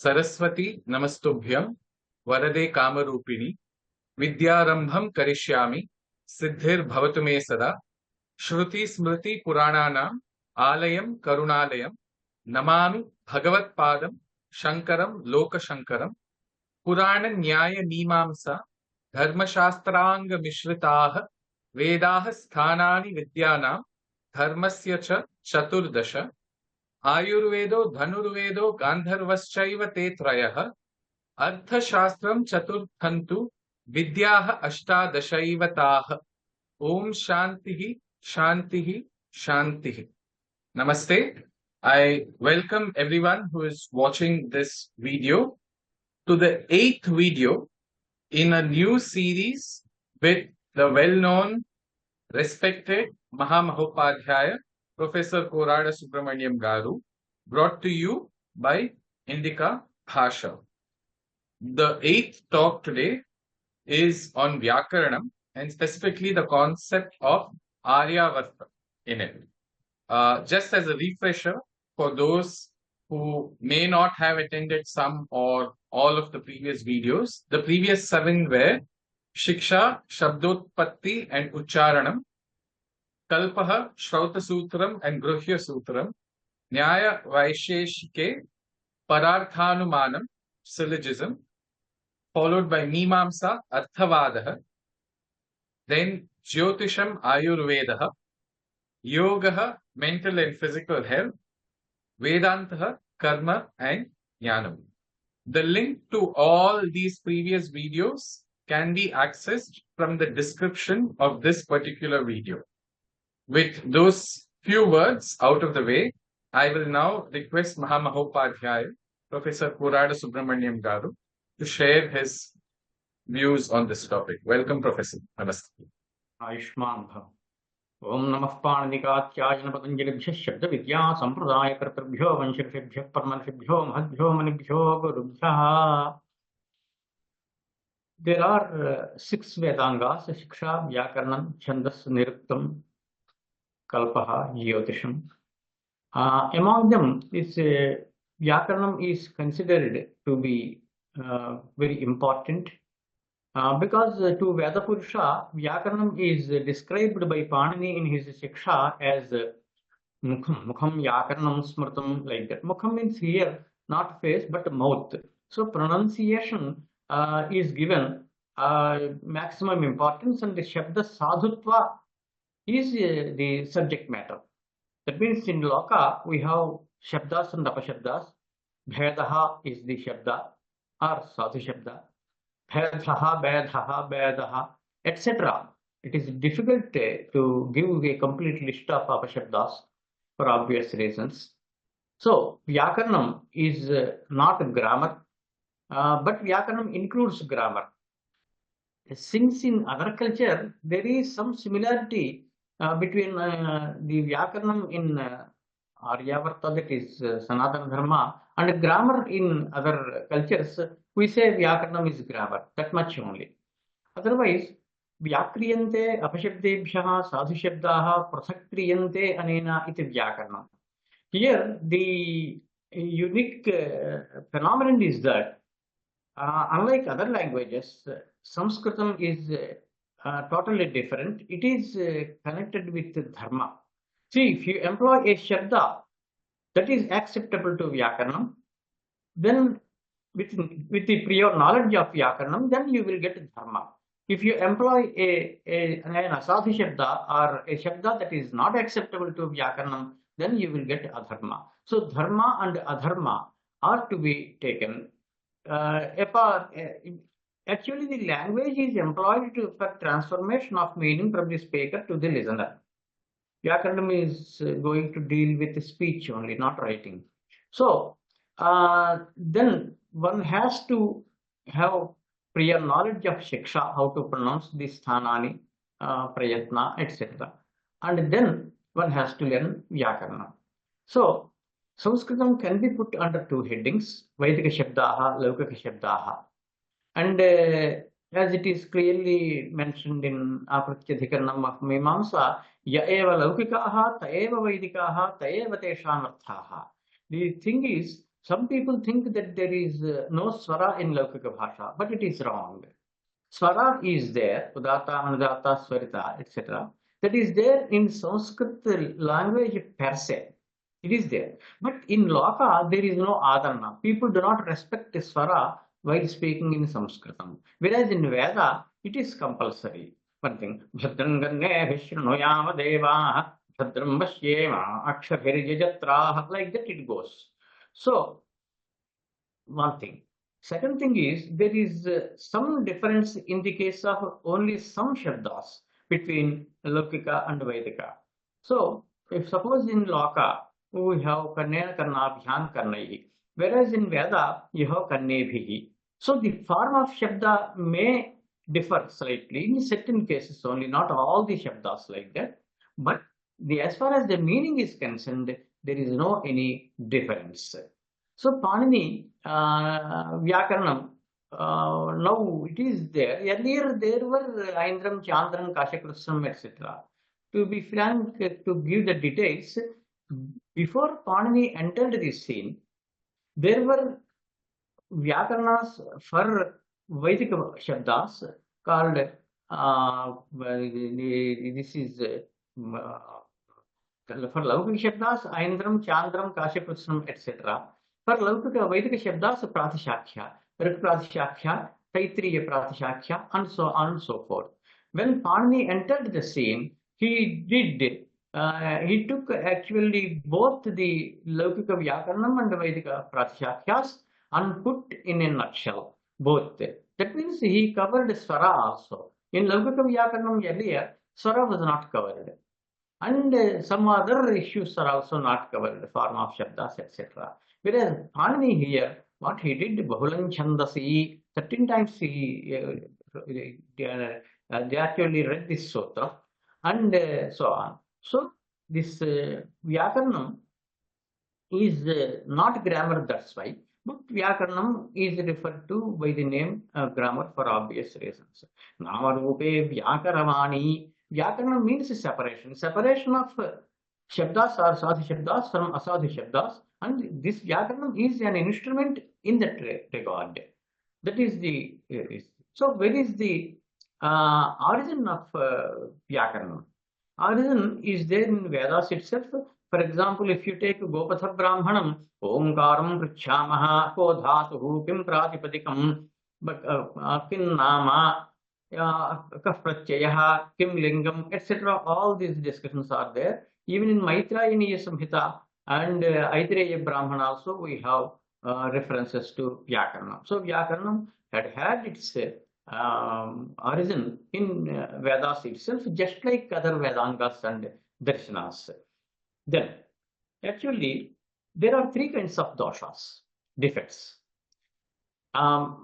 सरस्वती नमस्तुभ्यं वरदे कामरूपिणी विद्यारंभं करिष्यामि सिद्धिर्भवतु मे सदा। श्रुति स्मृति पुराणानाम् आलयं करुणालयं नमामि भगवत्पादं शंकरं लोकशंकरं। पुराण न्याय मीमांसा धर्मशास्त्रांग मिश्रिताः वेदाः स्थानानि विद्यानां धर्मस्य च चतुर्दश। आयुर्वेदो धनुर्वेदो गान्धर्वश्चैव ते त्रयः अर्थशास्त्रं चतुर्थन्तु विद्याः अष्टादशैव ताः। ओम शांतिः शांतिः शांतिः। Namaste. I welcome everyone who is watching this video to the 8th video in a new series with the well-known, respected Mahamahopadhyaya, Professor Korada Subrahmanyam Garu, brought to you by Indica Bhasha. The 8th talk today is on Vyakaranam and specifically the concept of Aryavarta in it. Just as a refresher for those who may not have attended some or all of the previous videos, the previous 7 were Shiksha, Shabdotpatti and Ucharanam, Kalpaha, Shrauta Sutram and Gruhya Sutram, Nyaya Vaisheshike, Pararthanumanam, syllogism, followed by Mimamsa, Arthavadaha, then Jyotisham, Ayurvedaha, Yogaha, mental and physical health, Vedantaha, Karma and Jnanam. The link to all these previous videos can be accessed from the description of this particular video. With those few words out of the way, I will now request Mahamahopadhyaya, Professor Korada Subrahmanyam Garu, to share his views on this topic. Welcome, Professor. Namaste. Ayushman Bhav. Om Namah Panikatyayana Patanjalibhyo Shabda Vidya Sampradaya Kartabhyo Vanshibhyo Parmanshibhyo Mahadbhyo Manibhyo Gurubhyaha. There are 6 Vedangas: Shiksha, Vyakaranam, Chandas, Niruktam, Kalpaha, Jyotisham. Among them, this Vyakaranam is considered to be very important because to Veda Purusha, Vyakaranam is described by Panini in his Shiksha as Mukham, Mukham Vyakaranam Smritam, like that. Mukham means here, not face, but mouth. So pronunciation is given maximum importance, and the Shabda Sadhutva is the subject matter. That means in Loka, we have Shabdas and Apashabdas. Bhedaha is the Shabda or Sadhu Shabda. Bhedaha, Bhedaha, Bhedaha, etc. It is difficult to give a complete list of Apashabdas for obvious reasons. So, Vyakaranam is not grammar, but Vyakaranam includes grammar. Since in other culture, there is some similarity between the Vyakaranam in Aryavarta, that is Sanatana Dharma, and grammar in other cultures, we say Vyakaranam is grammar, that much only. Otherwise, Vyakriyante Apashabdebhyaha Sadhushabdaha Prasakkriyante Anena iti Vyakaranam. Here, the unique phenomenon is that unlike other languages, Sanskritam is totally different. It is connected with dharma. See, if you employ a shabda that is acceptable to Vyakaranam, then with the prior knowledge of Vyakaranam, then you will get dharma. If you employ an asadhu shabda or a shabda that is not acceptable to Vyakaranam, then you will get adharma. So dharma and adharma are to be taken. Actually, the language is employed for transformation of meaning from the speaker to the listener. Vyakaranam is going to deal with speech only, not writing. So, then one has to have prior knowledge of Shiksha, how to pronounce the Sthanani, Prayatna, etc. And then one has to learn Vyakaranam. So, Sanskritam can be put under 2 headings, Vaidika Shabdaha, Laukika Shabdaha. And as it is clearly mentioned in Apratyadhikaranam of Mimamsa, Ya eva Laukikaha, Ta eva Vaidikaha, Ta eva Teshamarthaha. The thing is, some people think that there is no swara in Laukika Bhasha, but it is wrong. Swara is there, Udata, Anudata, Swarita, etc. That is there in Sanskrit language per se. It is there. But in Loka, there is no Adharana. People do not respect Swara while speaking in Sanskritam. Whereas in Veda, it is compulsory. One thing, Bhadram Ganne Vishnuyama Deva, Bhadram Vashyema, Akshabhiryajatraha, like that it goes. So, one thing. Second thing is, there is some difference in the case of only some Shabdas between Laukika and Vedika. So, if suppose in Loka, we have Karnena Karnabhyan Karnaihi, whereas in Veda, you have Karnebhihi. So, the form of Shabda may differ slightly in certain cases only, not all the Shabdas like that, but as far as the meaning is concerned, there is no any difference. So Panini, Vyakaranam, now it is there. Earlier there were Aindram, Chandram, Kashakrusam, etc. To be frank, to give the details, before Panini entered this scene, there were Vyakaranas for Vedic Shabdas called, this is for Laukika Shabdas, Aindram, Chandram, Kashakrusam, etc. For Laukika Vedic Shabdas, Pratishakya, Rik Pratishakya, Taitriya Pratishakya, and so on and so forth. When Panini entered the scene, he took actually both the Laukika Vyakaranam and Vedika Pratishakyas and put in a nutshell both. That means he covered Swara also. In Laukika Vyakaranam earlier, Swara was not covered. And some other issues are also not covered, the form of Shabdas, etc. Whereas Panini here, what he did, Bahulan Chandasi, 13 times they actually read this sutra, and so on. So this Vyakaranam is not grammar, that's why. But Vyakaranam is referred to by the name grammar for obvious reasons. Namarupe Vyakaravani. Vyakaranam means separation. Separation of Shabdas or Sadhu Shabdas from Asadhu Shabdas. And this Vyakaranam is an instrument in that regard. That is the... So where is the origin of Vyakaranam? Origin is there in Vedas itself. For example, if you take Gopatha Brahmanam, Omkaram Prichyamaha, Ko Dhatuhu, Kim Pratipadikam, Kin Nama, Kaf Pratyaya, Kim Lingam, etc. All these discussions are there. Even in Maitrayaniya Samhita and Aitreya Brahman also, we have references to Vyakaranam. So Vyakaranam had its origin in Vedas itself, just like other Vedangas and Darshanas. Then, actually, there are three kinds of doshas, defects. Manasika,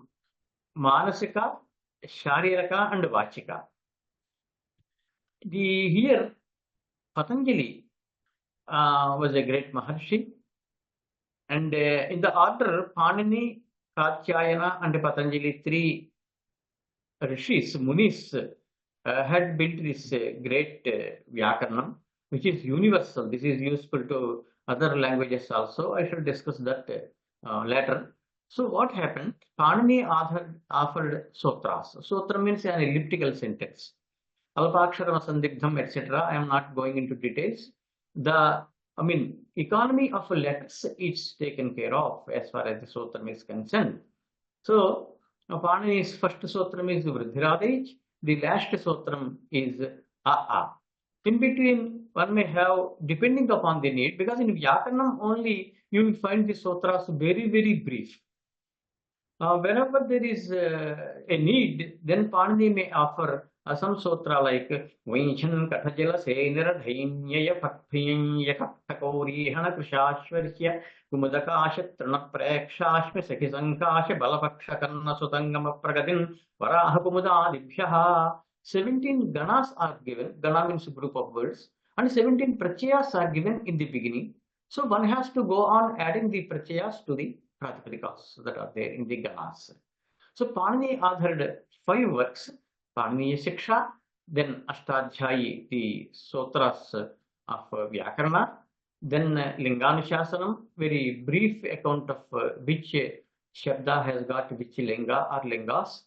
Shariraka, and Vachika. Here, Patanjali was a great Maharshi, and in the order, Panini, Katyayana, and Patanjali, three Rishis, Munis, had built this great Vyakaranam, which is universal. This is useful to other languages also. I shall discuss that later. So what happened? Panini offered sutras. Sutra means an elliptical sentence. Alpaksharam, Sandigdham, etc. I am not going into details. Economy of letters is taken care of as far as the sutram is concerned. So Panini's first sutram is Vridhiradej. The last sutram is A. In between, one may have, depending upon the need, because in Vyakaranam only you will find the sutras very, very brief. Whenever there is a need, then Panini may offer some sutra like Vinchan Katajala Senera Dhainyaya Pakthiyanya Kaptakori Hana Krishashvarya Kumadakasha Trana Prekshashmi Sakisankasha Balapaksha Karna Sutangama Pragadin Varaha Kumadadibhyaha. 17 ganas are given. Gana means group of words, and 17 prachayas are given in the beginning. So one has to go on adding the prachayas to the pratipadikas that are there in the ganas. So Panini authored 5 works: Paniniya Shiksha, then Ashtadhyayi, the sutras of Vyakarana, Then Linganushasana, very brief account of which Shabda has got which Linga or Lingas.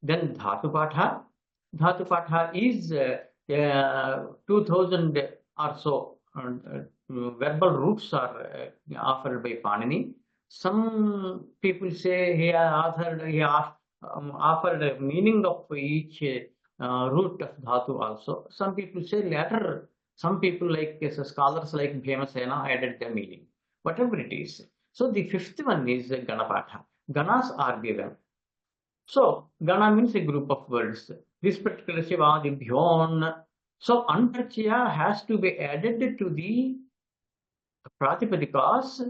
Then Dhatupatha. Dhatupatha is 2000 or so verbal roots are offered by Panini. Some people say he offered a meaning of each root of dhatu also. Some people say later. Some people like scholars like Bhimasena added the meaning. Whatever it is. So the fifth one is Ganapatha. Ganas are given. So Gana means a group of words. This particular Shiva, the Bhyon. So Antarchya has to be added to the Pratipadikas,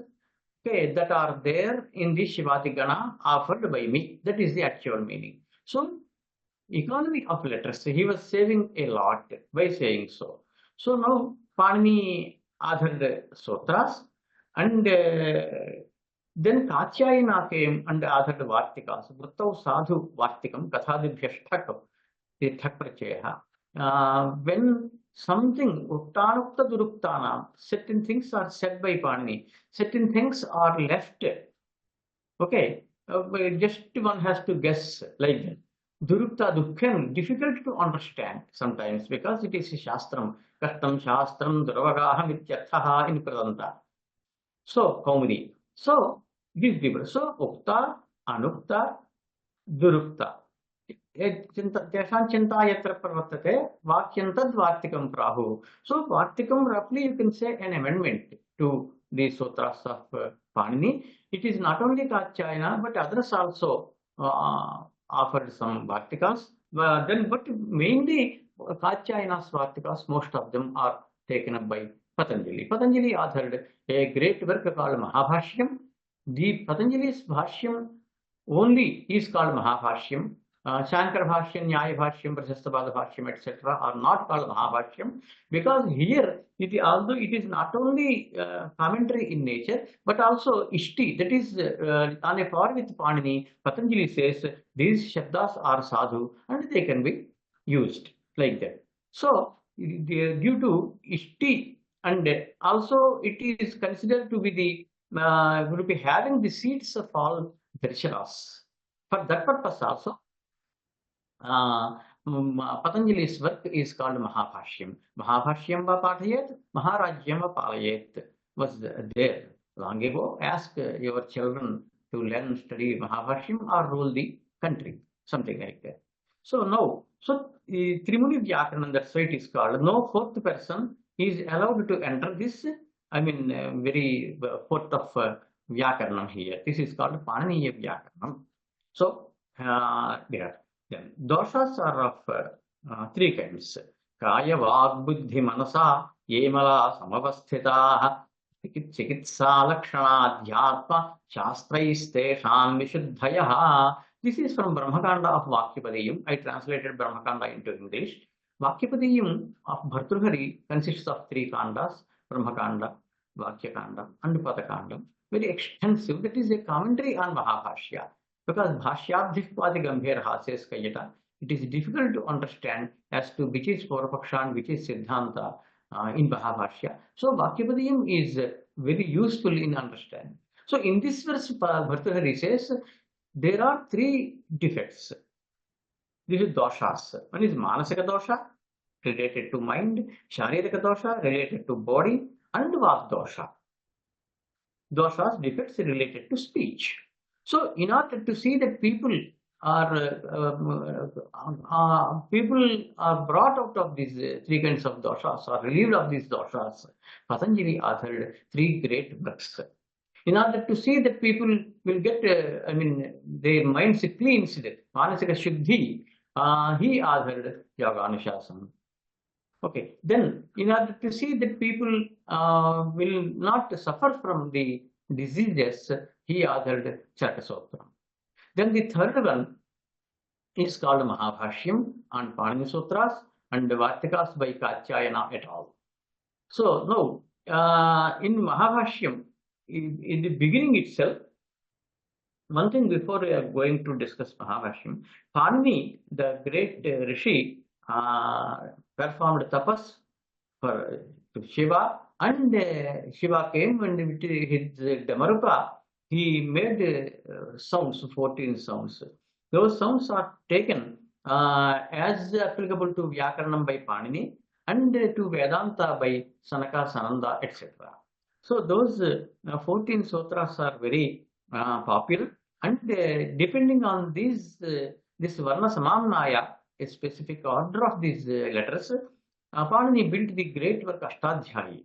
okay, that are there in the Shivati Gana offered by me. That is the actual meaning. So economy of letters, he was saving a lot by saying so. So now Panini authored sutras, and then Katyayana came and authored Vartikas. Vrittau Sadhu Vartikam Kathadibhyashthak, the Thak Prachayaha. When something, Uttanukta Duruktana, certain things are said by Panini, certain things are left. Okay, just one has to guess like that. Durukta Dukkham, difficult to understand sometimes because it is a Shastram. Kastam Shastram Duravagaham Ityarthaha in Pradanta. So, Kaumudi. So, these people. So, Ukta, Anukta, Durukta. Teshan Chinta Yatra Parvattate, Vakyantad Vartikam Prahu. So, Vartikam roughly you can say an amendment to the sutras of Panini. It is not only Katyayana but others also offered some Vartikas. But mainly Katyayana's Vartikas, most of them are taken up by Patanjali. Patanjali authored a great work called Mahabhashyam. The Patanjali's Bhashyam only is called Mahabhashyam. Shankar Bhashyam, Nyaya Bhashyam, Prasastabhada Bhashyam, etc. are not called Mahabhashyam because here, although it is not only commentary in nature, but also Ishti, that is on a par with Panini. Patanjali says these Shabdas are sadhu and they can be used like that. So, due to Ishti, and also it is considered to be will be having the seeds of all darshanas. For that purpose also, Patanjali's work is called Mahabhashyam. Mahabhashyam va pathayet, Maharajyam va palayet was there long ago. Ask your children to learn, study Mahabhashyam or rule the country, something like that. So now, Trimuni Vyakaranam, that's why it is called. No fourth person is allowed to enter this, very fourth of Vyakaranam here. This is called Paniniya Vyakaranam. So, there. Then doshas are of three kinds. Kaya Vag Buddhi Manasa Yemala Samavasthitaha Chikitsa Lakshana Dhyatma Shastraistesham Vishuddhayaha. This is from Brahmakanda of Vakyapadiyam. I translated Brahmakanda into English. Vakyapadiyam of Bhartrihari consists of three kandas: Brahmakanda, Vakyakanda, and Padakanda. Very extensive. That is a commentary on Mahabhashya. Because Bhashyadhikpadi Gambhiraha says Kayata, it is difficult to understand as to which is Purvapaksha and which is Siddhanta in Mahabhashya. So Vakyapadiyam is very useful in understanding. So in this verse, Bhartrihari says there are three defects. This is doshas. One is Manasika dosha, related to mind, Sharirika dosha, related to body, and Vak dosha. Doshas, defects related to speech. So, in order to see that people are brought out of these three kinds of doshas or relieved of these doshas, Patanjali authored three great works. In order to see that people will get, their minds cleansed, Manasika Shuddhi, he authored Yoganushasana. Okay, then in order to see that people will not suffer from the diseases, he authored Charkasotram. Then the third one is called Mahabhashyam on Panini Sutras and Vartikas by Katyayana et al. So now, in Mahabhashyam, in the beginning itself, one thing before we are going to discuss Mahabhashyam, Panini, the great Rishi, performed tapas for Shiva And Shiva came and with his Damaruka, he made sounds, 14 sounds. Those sounds are taken as applicable to Vyakaranam by Panini and to Vedanta by Sanaka, Sananda, etc. So those 14 sutras are very popular, and depending on these, this Varna Samamnaya, a specific order of these letters, Panini built the great work Ashtadhyayi.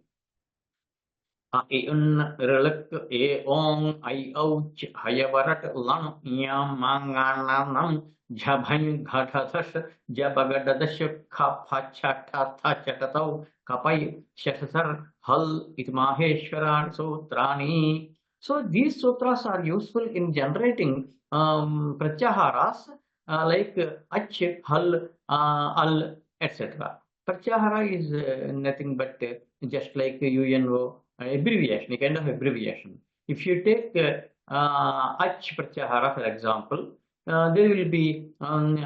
Relak e ong I ouch hayavarat lang yam manganam jabhan ghatatash jabagadadash kapachata chatatau kapai shasasar hal itmaheshwaran sutrani. So these sutras are useful in generating pratyaharas like ach, hal, al, etc. Pratyahara is nothing but just like UNO abbreviation, a kind of abbreviation. If you take ach pratyahara, for example, there will be till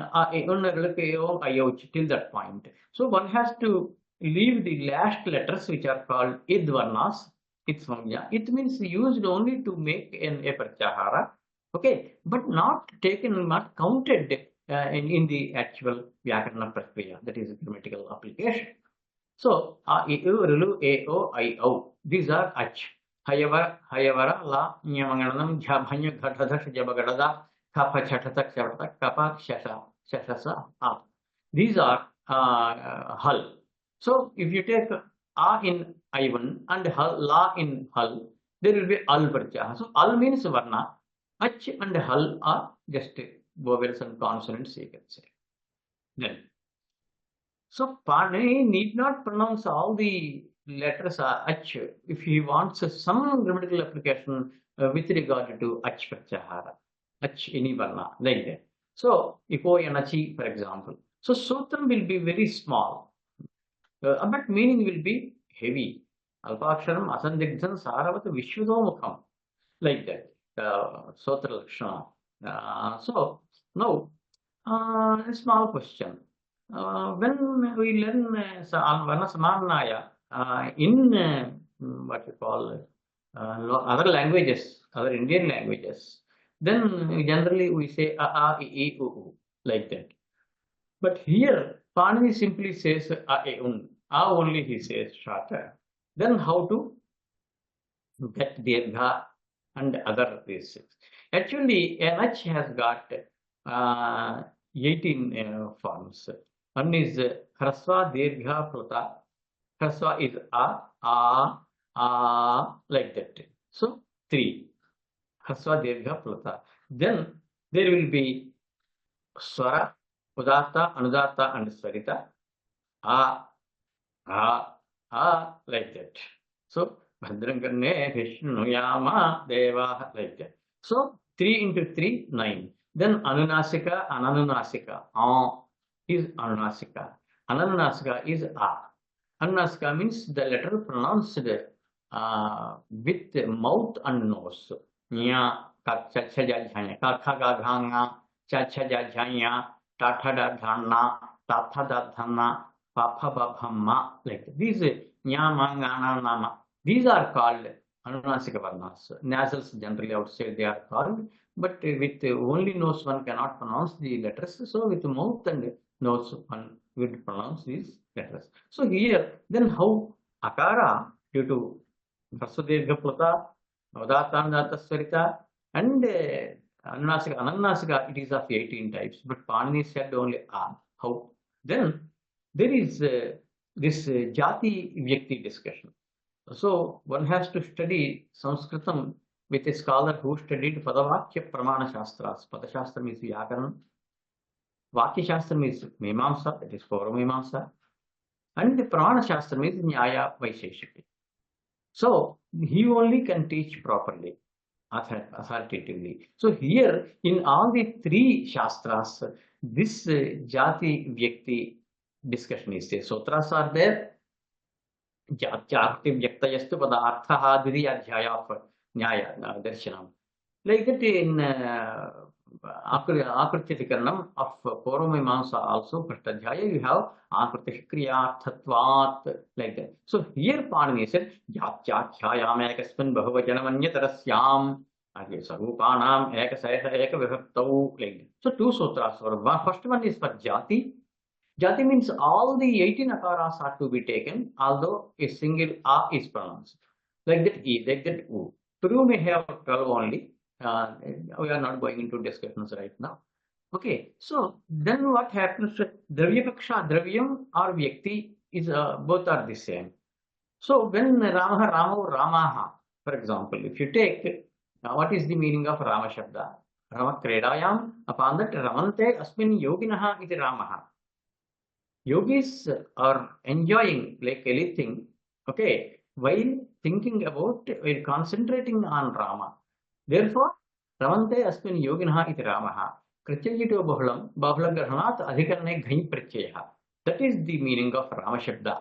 that point. So one has to leave the last letters, which are called idvarnas. It means used only to make a pratyahara, okay, but not taken, not counted in the actual Vyakarana Prakriya, that is a grammatical application. So, I, U, Rulu, A, O, I, O. These are Ach. Hayavara, La, Nyamanganam, Jabhanya, Ghatadash, Jabagadada, Kappa, Chatatak, Chatatak, Kappa, Shasha, Shashasa, A. These are Hal. So, if you take A in I1 and Hal, La in Hal, there will be Al Pratyah. So, Al means Varna. Ach and Hal are just vowels and consonants, you can say. Then, so Panini need not pronounce all the letters ach if he wants some grammatical application with regard to ach pratyahara, ach any varna, like that. So ipo yanachi, for example. So sutram will be very small, but meaning will be heavy. Alpaksharam asandigdhan saravat vishwadomukham, like that. Sutra lakshana. So now a small question. When we learn Varna Samamnaya in what we call other languages, other Indian languages, then generally we say a, I, I, u, like that. But here, Panini simply says a, e, un. A only he says shorter. Then how to get dirgha and other these things? Actually, NH has got 18 forms. One is Hraswa, Dirgha, Pluta. Hraswa is like that. So, 3. Hraswa, Dirgha, Pluta. Then there will be Swara, Udata, Anudata, and Swarita. Like that. So, Bhadrankarne, Vishnuyama, Deva, like that. So, 3 into 3, 9. Then Anunasika, Ananunasika. Is Anunasika. Ananunasika is A. Anunasika means the letter pronounced with mouth and nose. Nya, Kakchajajanya, Kakagaganga, Chachajajanya, Tathadadhana, Tathadadhana, Papababhamma, like that. These Nyamangana, these are called Anunasika Varnas. Nasals generally outside they are called, but with only nose one cannot pronounce the letters. So with mouth and nose one would pronounce these letters. So here, then how Akara due to Hraswadirgha Pluta, Navdatandata Swarita, and Anunasika, Ananasika, it is of 18 types, but Panini said only A. How? Then there is this Jati Vyakti discussion. So one has to study Sanskritam with a scholar who studied Padavakya Pramana Shastras. Padashastram is Vyakaranam. Vakya Shastram is Mimamsa, that is Paurvamimamsa. And the Pramana Shastram is Nyaya Vaisheshika. So he only can teach properly, authoritatively. So here, in all the 3 Shastras, this Jati Vyakti discussion is there. Sutras are there. Jati Vyaktayastu Padarthaha Dvitiya Adhyaya of Nyaya Darshanam. Like that in Akrityati Karanam of Purvamimamsa also, Prashtadhyaya, you have Akritya Kriyarthatvat, like that. So here Panini said, Yatyakhyayam ekasmin bahuvajanamanyatarasyaam, Sarvupanam ekasaya ekavibhaktau, like that. So two sutras were. First one is for Jati. Jati means all the 18 akaras are to be taken, although a single A is pronounced. Like that E, like that U. Pru may have 12 only. We are not going into discussions right now. Okay, so then what happens? Dravyapaksha, Dravyam or Vyakti is both are the same. So when Ramaha, Ramo, Ramaha, for example, if you take what is the meaning of Rama Shabda? Rama Kredayam, upon that Ramante Asmin Yoginaha iti Ramaha. Yogis are enjoying like anything, okay, while thinking about, while concentrating on Rama. Therefore, Ramante asmin yoginaha iti Ramaha. Krityajito bahulam, bahulagrahanat adhikarane ghai pratyaya. That is the meaning of Rama Shabda.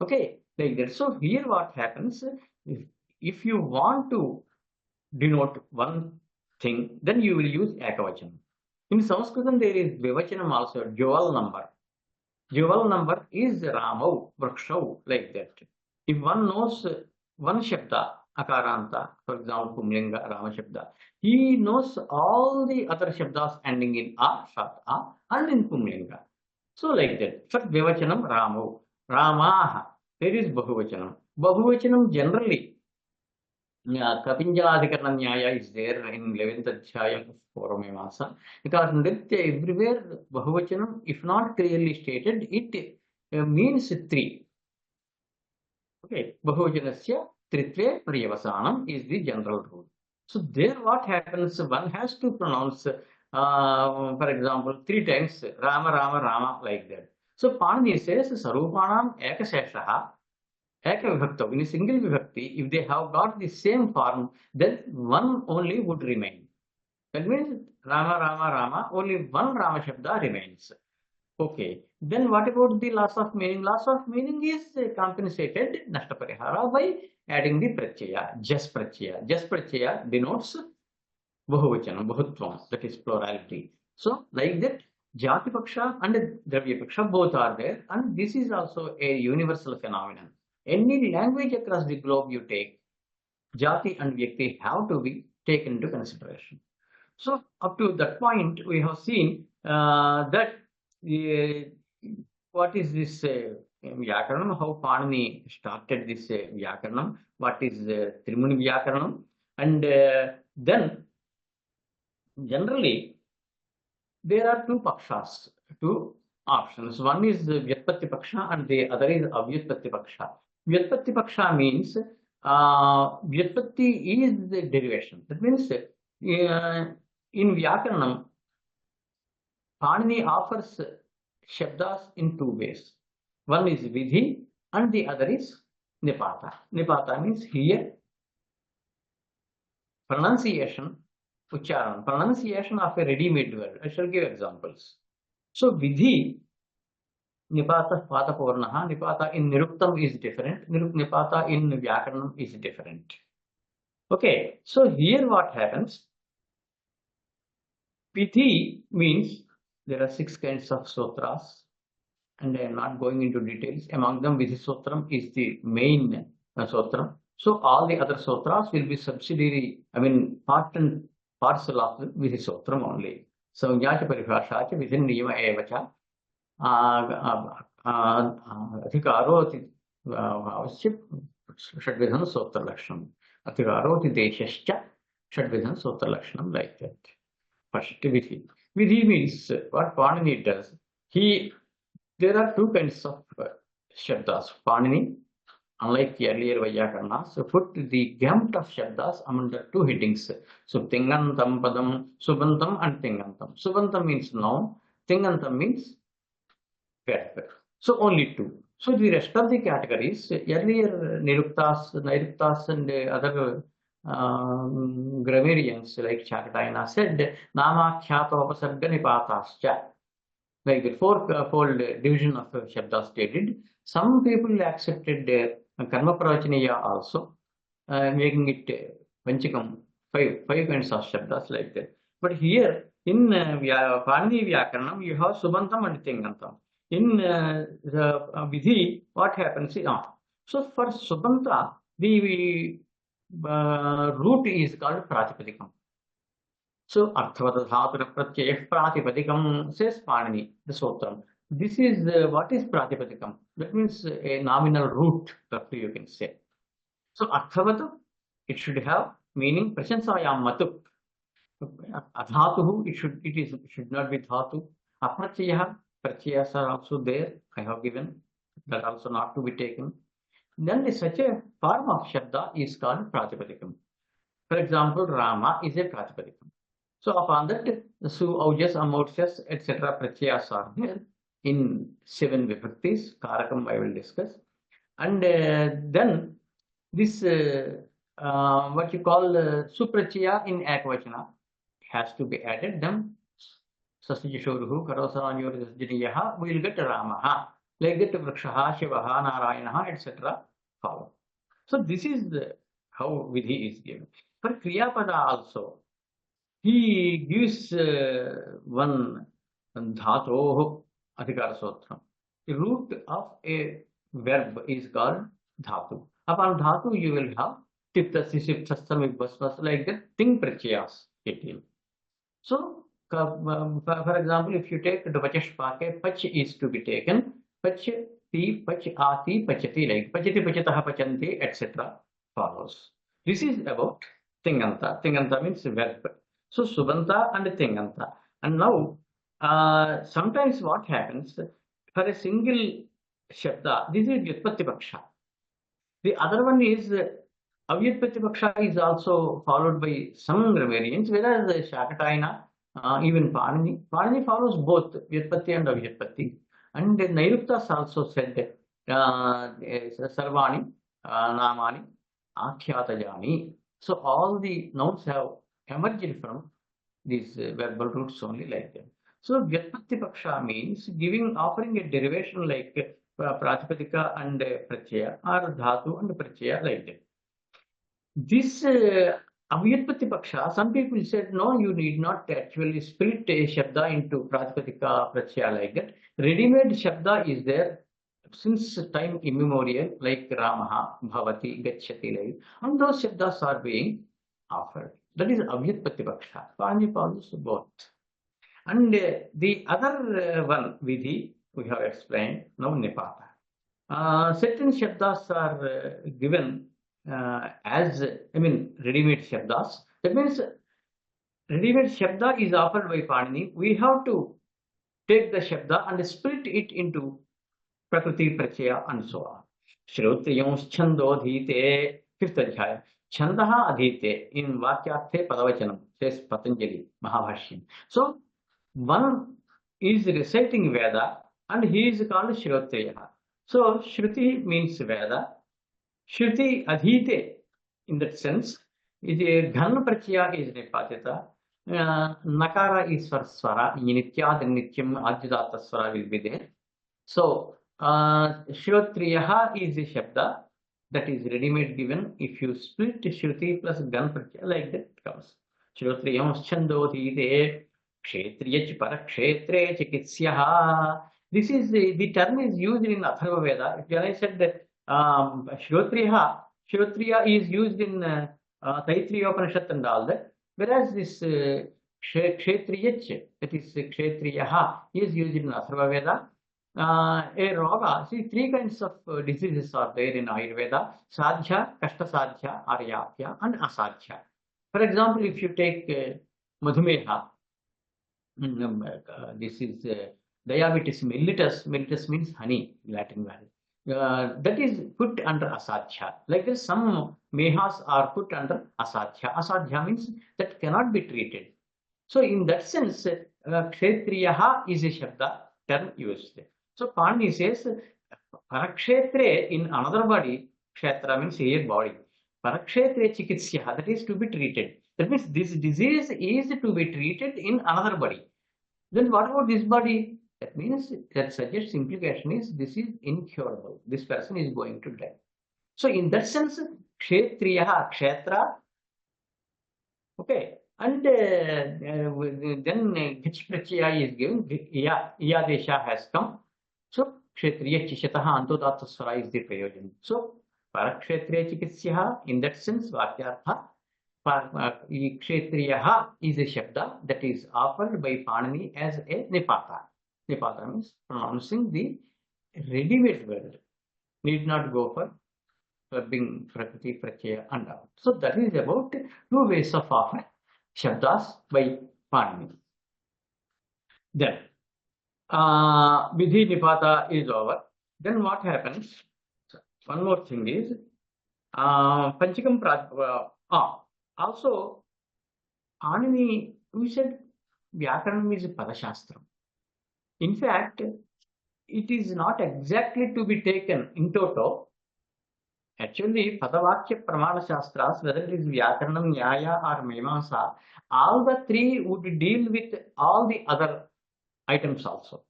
Okay, like that. So here what happens, if you want to denote one thing, then you will use Ekavachanam. In Sanskritam, there is Vivachanam also, dual number. Dual number is Ramau, Vrkshau, like that. If one knows one Shabda, Akaranta, for example, Pumlinga, Rama Shabda, he knows all the other Shabdas ending in A, Shat, A, and in Pumlinga. So like that. For Vivachanam, Ramau. Ramaha, there is Bahuvachanam. Bahuvachanam generally, Kapinjaladhikarana Nyaya is there in 11th Adhyayam of Purvamimamsa, because Nritya everywhere Bahuvachanam, if not clearly stated, it means three. Okay, Bahuvachanasya Tritve Priyavasanam is the general rule. So there what happens, one has to pronounce, for example, 3 times Rama, Rama, Rama, like that. So Panini says Sarupanam Ekasheshaha, Ekavibhakta, in a single vibhakti, if they have got the same form, then one only would remain. That means Rama, Rama, Rama, only one Rama Shabda remains. Okay, then what about the loss of meaning? Loss of meaning is compensated, Nashtaparihara, by adding the Pratyaya, Jas Pratyaya. Jas Pratyaya denotes Bahuvachanam, Bahutvam, that is plurality. So, like that, Jati Paksha and Dravya Paksha both are there, and this is also a universal phenomenon. Any language across the globe you take, Jati and Vyakti have to be taken into consideration. So, up to that point, we have seen that what is this Vyakaranam, how Panini started this Vyakaranam, what is Trimuni Vyakaranam, and then generally there are two pakshas, two options. One is Vyatpatti Paksha and the other is Avyatpatti Paksha. Vyatpatti Paksha means Vyatpatti is the derivation. That means in Vyakaranam, Panini offers Shabdas in 2 ways. One is Vidhi and the other is Nipata. Nipata means here pronunciation, Ucharan, pronunciation of a ready-made word. I shall give examples. So Vidhi, Nipata Pata Purnaha, Nipata in Niruktam is different, Nipata in Vyakaranam is different. Okay, so here what happens, Vidhi means there are 6 kinds of sutras, and I am not going into details. Among them, Vidhi Sutram is the main sutra. So all the other sutras will be subsidiary, part and parcel of the Vidhi Sutram only. So Nyacha Paribhashacha Vidhin Niyama Evacha Adhikaroti Avasya Shadvidhan Sutra Lakshanam. Adhikaroti Deshascha Shadvidhan Sutra Lakshanam, like that. First, Vidhi. Vidhi means what Panini does. There are 2 kinds of Shabdas. Panini, unlike earlier Vaiyakaranas, put the gamut of Shabdas under 2 headings. So Tingantam Padam, Subantam and Tingantam. Subantam means noun, Tingantam means verb. So only 2. So the rest of the categories, earlier Niruktas, Nairuktas and other grammarians like Chakatayana said, Nama Khyata Upasarga Nipatascha. Like the 4-fold division of Shabdas stated. Some people accepted Karma Pravachaniya also, making it Panchikam, 5 kinds of Shabdas, like that. But here in Panini Vyakaranam, you have Subantam and Tingantam. In the Vidhi, what happens is, so for Subanta, the root is called Pratipadikam. So Arthavata Dhatu Pratyaya Pratipadikam says Panini, the Sutram. This is what is Pratipadikam? That means a nominal root, roughly you can say. So Arthavata, it should have meaning Prashansayam Matu. Adhatuhu, it should not be dhatu. Apratyaya, pratyayas are also there. I have given that also not to be taken. Then such a form of shabda is called pratipadikam. For example, Rama is a pratipadikam. So upon that, Su, Aujas, Amortyas, etc. pratyayas are there in 7 vibhaktis. Karakam I will discuss. And then this what you call supratyaya in ekvachana has to be added. Then Sasajishoruhu, Karosanyorisjiniyaha, we will get Ramaha, like that Vrikshaha, Shivaha, Narayanaha, etc. follow. So this is how Vidhi is given. For Kriyapada also, he gives one Dhatoh Adhikara Sotram. The root of a verb is called Dhatu. Upon Dhatu, you will have Tipta, Sisip, Sastamik, Basmas, like that, Ting Pratyayas. So, for example, if you take the Vachashpake, Pach is to be taken, Pach, Ti, Pach, Ati, Pachati, like Pachati, Pachataha, Pachanti, etc. follows. This is about Tinganta. Tinganta means verb. So, Subanta and Tinganta. And now, sometimes what happens, for a single Shabda, this is Vyutpatti Paksha. The other one is Avyutpatti Paksha is also followed by some grammarians, whereas Shakatayana, even Panini follows both Vyutpatti and Avyutpatti. And Nairuktas also said Sarvani, Namani, Akhyātajāni. So all the nouns have emerged from these verbal roots only like that. So Vyutpatti Paksha means offering a derivation like Pratipadika and Pratyaya, or Dhatu and Pratyaya like that. This Avyutpatti Paksha, some people said, no, you need not actually split a Shabda into Pratipadika, Pratyaya like that. Ready-made Shabda is there since time immemorial, like Ramaha, Bhavati, Gacchati, like, and those Shabdas are being offered. That is Avyutpatti Paksha. Panini follows both. And the other one, Vidhi, we have explained, now Nipata. Certain Shabdas are given as, ready-made Shabdas. That means ready-made Shabda is offered by Panini. We have to take the Shabda and split it into Prakriti, Pratyaya, and so on. Shrotriyams Chando Adhite, 5th Adhyaya. Chandaha Adhite in Vakyarthe Padavachanam, says Patanjali, Mahabhashyam. So, one is reciting Veda and he is called Shrotriya. So, Shruti means Veda. Shruti Adhite, in that sense, is a Ghan Pratyaya is Nipatita. Nakara is for Swara, Nityad and Nityam Adjudata Swara will be there. So, Shrotriya is a Shabda that is ready-made given. If you split Shruti plus Ghan Pratyaya, like that comes. Shrotriyams Chandodhite, Kshetriyach Parakshetre Chikitsyaha. This is the term is used in Atharva Veda. If I said that Shrotriya is used in Taittiriya Upanishad and all that, whereas this Kshetriyach, that is Kshetriya, is used in Atharva Veda. A roga, see, 3 kinds of diseases are there in Ayurveda: Sadhya, Kashta Sadhya, Aryapya, and Asadhya. For example, if you take Madhumeha, this is diabetes mellitus. Mellitus means honey, Latin word. That is put under Asadhya. Like this, some mehas are put under Asadhya. Asadhya means that cannot be treated. So, in that sense, Kshetriyaha is a Shabda term used. So, Panini says, Parakshetre in another body, Kshetra means here body. Parakshetre Chikitsyaha, that is to be treated. That means this disease is to be treated in another body. Then what about this body? That means that suggests implication is this is incurable. This person is going to die. So in that sense, Kshetriyaha, Kshetra, okay, And then Gich Pratyaya is given, Yadesha has come. So Kshetriya Chishataha Antodatta Swara is the Prayojan. So Parakshetriya Chikitsyaha, in that sense, Vakyartha, Kshetriyaha is a Shabda that is offered by Panini as a Nipata. Nipata means pronouncing the ready-made word. Need not go for clubbing Prakriti, Pratyaya and all. So that is about two ways of offering Shabdas by Panini. Then Vidhi Nipata is over. Then what happens? One more thing is Panchikam also Panini, we said Vyakaranam is a Padashastram. In fact, it is not exactly to be taken in toto. Actually, Padavakya Pramana Shastras, whether it is Vyakaranam, Nyaya or Mimamsa, all the three would deal with all the other items also.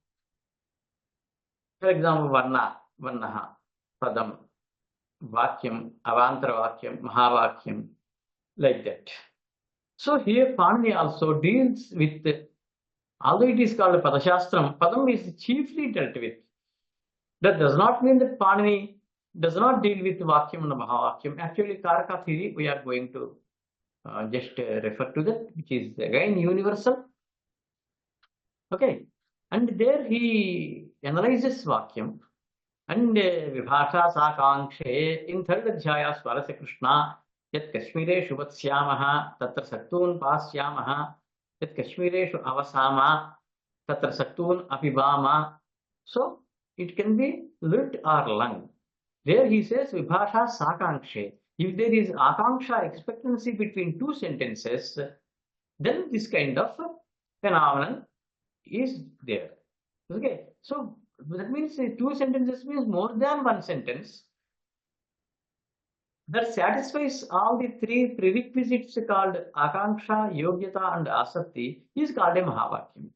For example, Varna, Varnaha, Padam, Vakyam, Avantara Vakyam, Mahavakyam, like that. So here Panini also deals with, although it is called Padashastram, Padam is chiefly dealt with. That does not mean that Panini does not deal with Vakyam and Mahavakyam. Actually, Karaka theory, we are going to just refer to that, which is again universal. Okay. And there he analyzes Vakyam. And Vibhasha Sakangshe, in third Adhyaya Swarasya Krishna, Yat Kashmireshu Vatsyamaha, Tatra Saktun Pasyamaha, Yat Kashmireshu Avasama, Tatra Saktun Apibama. So it can be lit or lung. There he says Vibhasha Sakangshe. If there is Akanksha, expectancy between two sentences, then this kind of phenomenon is there. Okay. So that means two sentences means more than one sentence that satisfies all the three prerequisites called Akanksha, Yogyata and Asakti is called a Mahavakyam.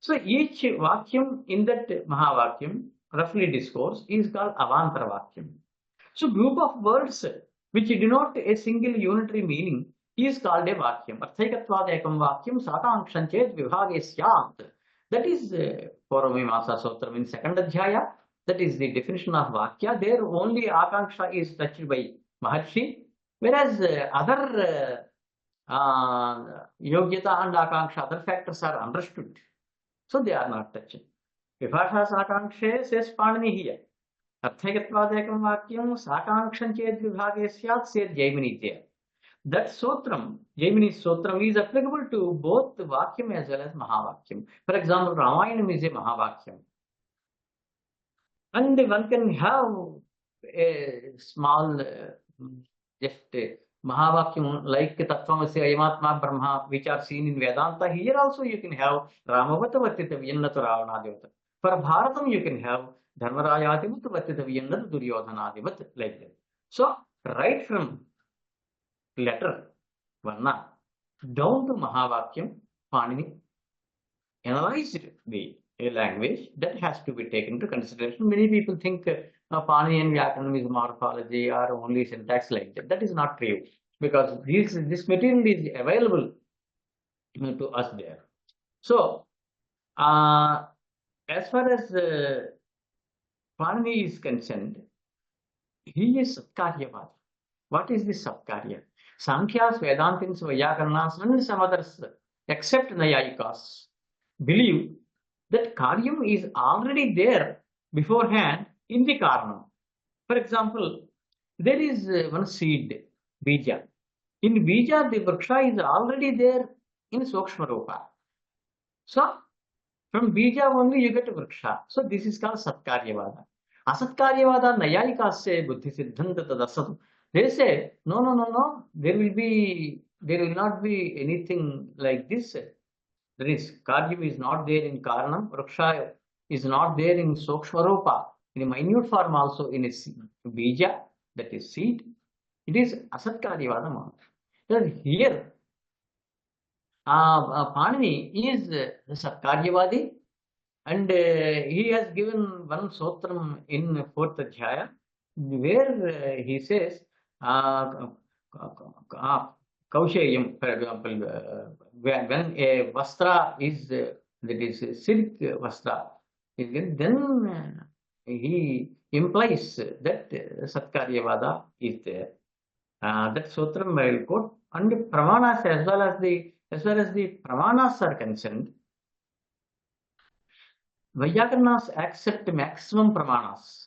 So each Vakyam in that Mahavakyam, roughly discourse, is called Avantara Vakyam. So group of words which denote a single unitary meaning is called a Vakyam. Arthaikatvad ekam Vakyam Sakankshantchet Vibhage Syat. That is Purvamimasa Sutram in second Adhyaya. That is the definition of Vakya. There only Akanksha is touched by Maharshi, whereas other Yogyata and Akanksha, other factors are understood. So they are not touched. Vibhasha Sakangshe says Panini here. Arthaikatvad ekam Vakyam Sakankshantchet Vibhage Syat says Jaimini there. That Sotram, Jaimini's Sotram, is applicable to both Vakyam as well as Mahavakyam. For example, Ramayanam is a Mahavakyam. And one can have a small, just Mahavakyam like Tattvamasi Ayamatma Brahma, which are seen in Vedanta. Here also you can have Ramavata Vatita Vyannatu Ravanadivata. For Bharatam you can have Dharmarayativat Vatita Vyannatu Duryodhanadivat, like that. So, right from letter, Varna, down to Mahavakyam, Panini analyzed the language that has to be taken into consideration. Many people think Panini and Vyakaranam is morphology or only syntax like that. That is not true, because this material is available to us there. So, as far as Panini is concerned, he is Satkaryavadi. What is this Satkarya? Sankhyas, Vedantins, Vyakarnas, and some others, except Nayayikas, believe that Karyam is already there beforehand in the Karanam. For example, there is one seed, Bija. In Bija, the Vriksha is already there in Sukshma Rupa. So, from Bija only you get a Vriksha. So, this is called Satkaryavada. Asatkaryavada, Nayayikas say, Buddhi Siddhanta Tadasatu. They say, no, there will not be anything like this. That is, Karyam is not there in Karanam, Vriksha is not there in Sukshmarupa, in a minute form also in a Bija, that is seed. It is Asatkaryavada. Here, Panini is Satkaryavadi, and he has given one Sotram in fourth Adhyaya, where he says, Kausheyam, for example, when a vastra is that is silk vastra, then he implies that Satkaryavada is there. That sutram I will quote, and the pramanas as well as the pramanas are concerned, Vyakarnas accept maximum pramanas,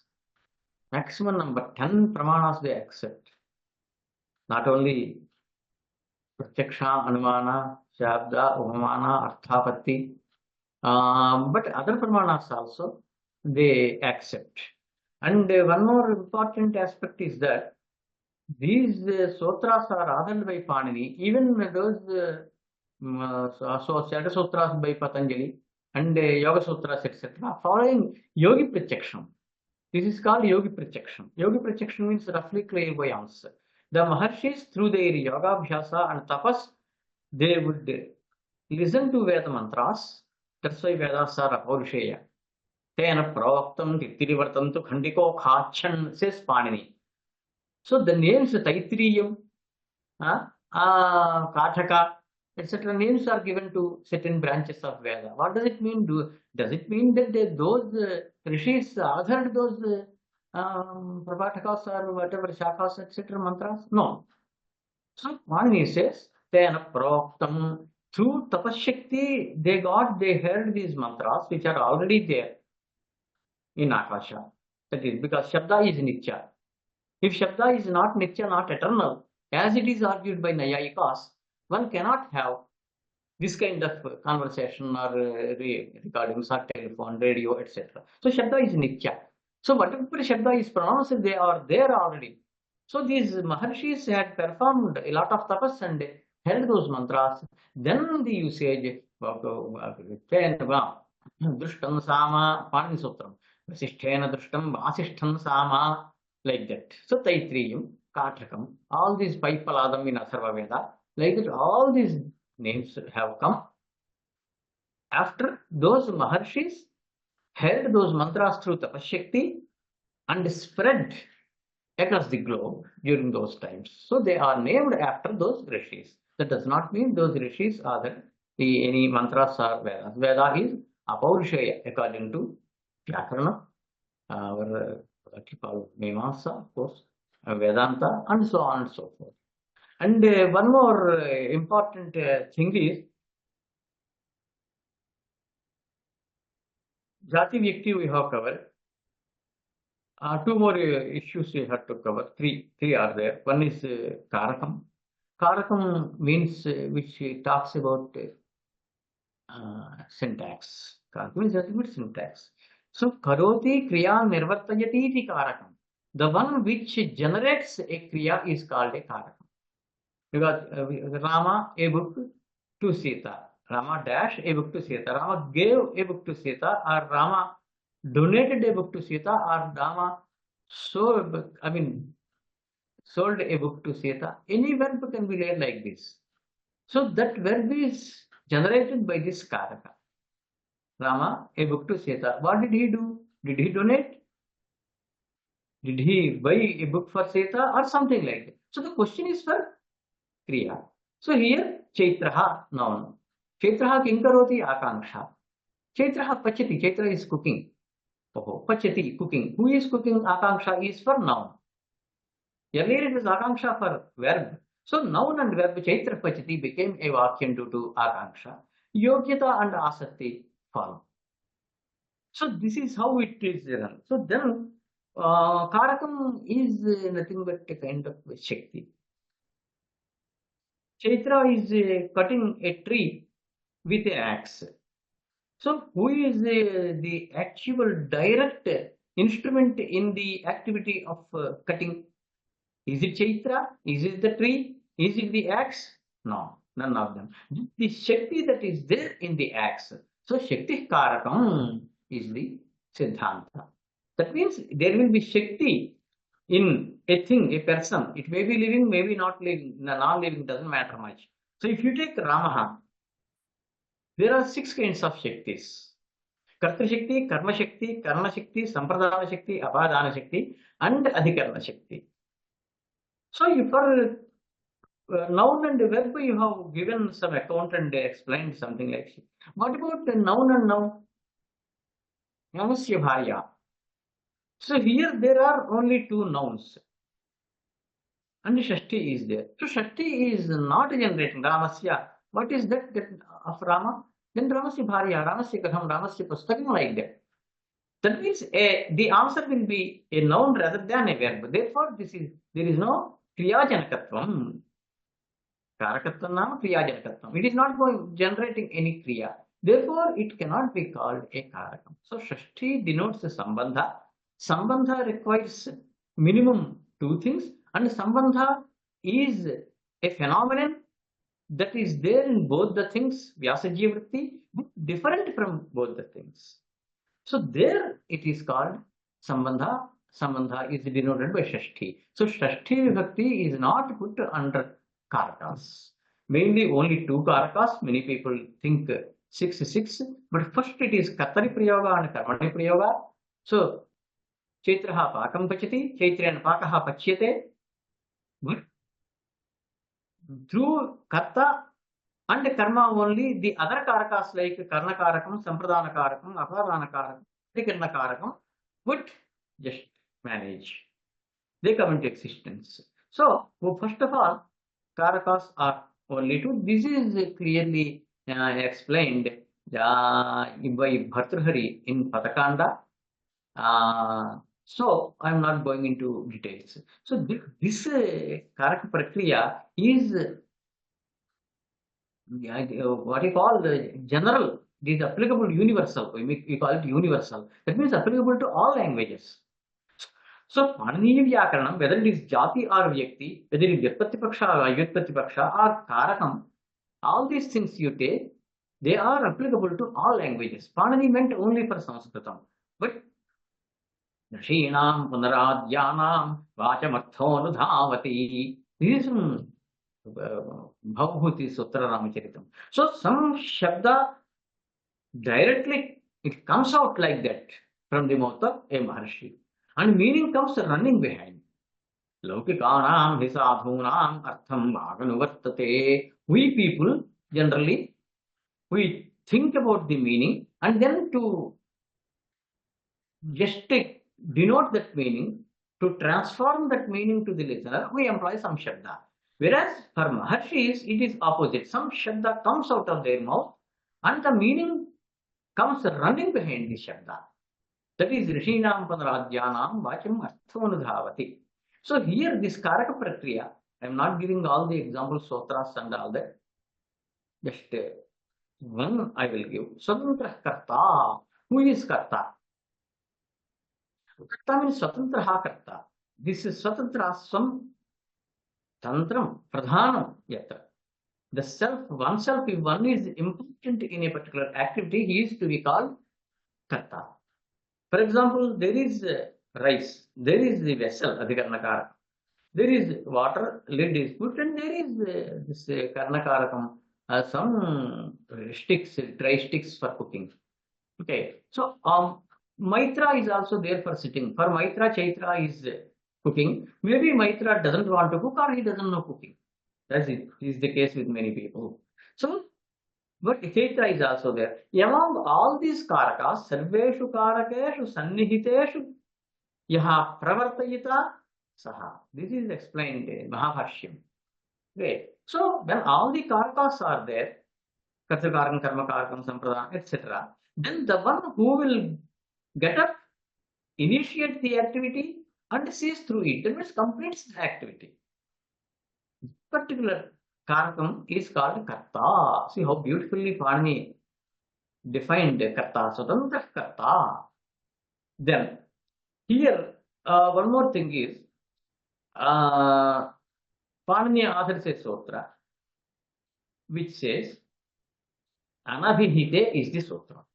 maximum number 10 pramanas they accept. Not only Pratyaksha, Anumana, Shabda, Upamana, Arthapatti, but other pramanas also they accept. And one more important aspect is that these sutras are authored by Panini, even those so Shata Sutras by Patanjali and Yoga Sutras, etc., following Yogi Pratyaksham. This is called Yogi Pratyaksham. Yogi Pratyaksham means roughly clairvoyance. The Maharshis, through their yoga abhyasa and tapas, they would listen to Veda mantras. That's why Vedas are apaurisheya. Tena pravaktam tittirivartantu khandiko khachan, says Panini. So the names Taitriyam, Kathaka, etc. names are given to certain branches of Veda. What does it mean? Does it mean that those rishis authored those Prabhatakas or whatever Shakas, etc. mantras? No. So Panini says, Tena Pravaktam, through Tapashakti, they heard these mantras which are already there in Akasha. That is because Shabda is Nitya. If Shabda is not Nitya, not eternal, as it is argued by Nayayikas, one cannot have this kind of conversation or recordings or telephone, radio, etc. So Shabda is Nitya. So whatever Shabda is pronounced, they are there already. So these Maharshis had performed a lot of tapas and held those mantras. Then the usage of Drushtam Sama, Panini Sutram, Vasisthena Drushtam, Vasishtham Sama, like that. So Taitriyam, Kathakam, all these Paipaladam in Asarva Veda, like that, all these names have come after those Maharshis held those mantras through Tapashakti and spread across the globe during those times. So they are named after those rishis. That does not mean those rishis are any mantras or Vedas. Veda is apaurisheya according to Vyakarana, what you call Mimamsa, of course, Vedanta, and so on and so forth. And one more important thing is Jati Vyakti we have covered. Two more issues we have to cover. Three are there. One is Karakam. Karakam means which talks about syntax. Karakam means a little bit syntax. So Karoti Kriya Nirvartayati iti Karakam. The one which generates a Kriya is called a Karakam. Because Rama a book to Sita. Rama dash a book to Sita. Rama gave a book to Sita, or Rama donated a book to Sita, or Rama sold a book to Sita. Any verb can be read like this. So that verb is generated by this Karaka. Rama a book to Sita. What did he do? Did he donate? Did he buy a book for Sita or something like that? So the question is for Kriya. So here Chaitraha noun. Chaitraha kinkaroti akanksha. Chaitraha pachati. Chaitra is cooking. Pachati, cooking. Who is cooking? Akanksha is for noun. Earlier it was akanksha for verb. So noun and verb Chaitra pachati became a vakyam due to akanksha. Yogyata and asati follow. So this is how it is run. So then Karakam is nothing but a kind of Shakti. Chaitra is cutting a tree with an axe. So who is the actual direct instrument in the activity of cutting? Is it Chaitra? Is it the tree? Is it the axe? No, none of them. The Shakti that is there in the axe. So Shakti Karakam is the Siddhanta. That means there will be Shakti in a thing, a person. It may be living, maybe not living. Non-living doesn't matter much. So if you take Ramaha, there are 6 kinds of Shaktis. Karta Shakti, Karma Shakti, Karma Shakti, Sampradana Shakti, Apadana Shakti, and Adhikarana Shakti. So for noun and verb, you have given some account and explained something like that. What about the noun and noun? Ramasya bharya. So here there are only two nouns. And Shashti is there. So Shashti is not generating Ramasya. What is that of Rama? Then Ramasya bharya, Ramasya katham, Ramasya pustakam, like that. That means the answer will be a noun rather than a verb. Therefore, there is no kriyajanakatvam. Karakatvam nama kriyajanakatvam. It is not generating any kriya. Therefore, it cannot be called a karakam. So Shashti denotes a sambandha. Sambandha requires minimum two things, and sambandha is a phenomenon that is there in both the things, Vyasajiya vritti, different from both the things. So there it is called sambandha. Sambandha is denoted by Shashti. So Shashti vibhakti is not put under karakas. Mainly only two karakas. Many people think 6, but first it is Kartari Prayoga and Karmani Prayoga. So Chaitraha Pakam Pachati, Chaitrena Pakaha Pachyate. But through Karta and Karma only, the other karakas like Karna Karakam, Sampradana Karakam, Aparana Karakam, Trikarna Karakam would just manage. They come into existence. So, first of all, karakas are only two. This is clearly explained by Bhartrhari in Patakanda. So, I am not going into details. So, this Karaka Prakriya is what you call the general. It is applicable universal. We call it universal. That means applicable to all languages. So, Paniniya Vyakaranam, whether it is Jati or Vyakti, whether it is Vyatpatti Paksha or Avyatpatti Paksha or Karakam, all these things you take, they are applicable to all languages. Panini meant only for Sanskritam. But Rishinam Punaradhyanam Vachamartho Nudhavati. This is Bhavabhuti Sutra Ramacharitam. So some Shabda directly it comes out like that from the mouth of a Maharshi. And meaning comes running behind. Laukikanam hisadhunam artham bhaganuvartate. We people generally we think about the meaning and then to just denote that meaning, to transform that meaning to the listener, we employ some Shabda. Whereas for Maharshis, it is opposite. Some Shabda comes out of their mouth and the meaning comes running behind the Shabda. That is Rishinam Punaradhyanam Vacham Arthonudhavati. So here this Karaka Prakriya, I am not giving all the examples, sutras and all that. Just one I will give. Swatantra Karta. Who is Karta? Karta means Swatantraha Karta. This is Swatantra Swam Tantram Pradhanam Yatra. The self, oneself, if one is important in a particular activity, he is to be called Karta. For example, there is rice, there is the vessel, Adhikarnakara. There is water, lid is put, and there is this Karnakarakam, some sticks, dry sticks for cooking. Okay, so Maitra is also there for sitting. For Maitra, Chaitra is cooking. Maybe Maitra doesn't want to cook or he doesn't know cooking. That's it. This is the case with many people. So, but Chaitra is also there. Among all these karakas, sarveshu karakeshu sannihiteshu yaha pravartayita saha. This is explained in Mahabhashyam. Great. So, when all the karakas are there, Kartakarakam, Karmakarakam, Sampradana, etc., then the one who will get up, initiate the activity, and sees through it, that means completes the activity. Particular karakam is called karta. See how beautifully Panini defined karta, Swatantra karta. Then, here, one more thing is, Panini authors a sutra, which says, Anabhihite is the sutra.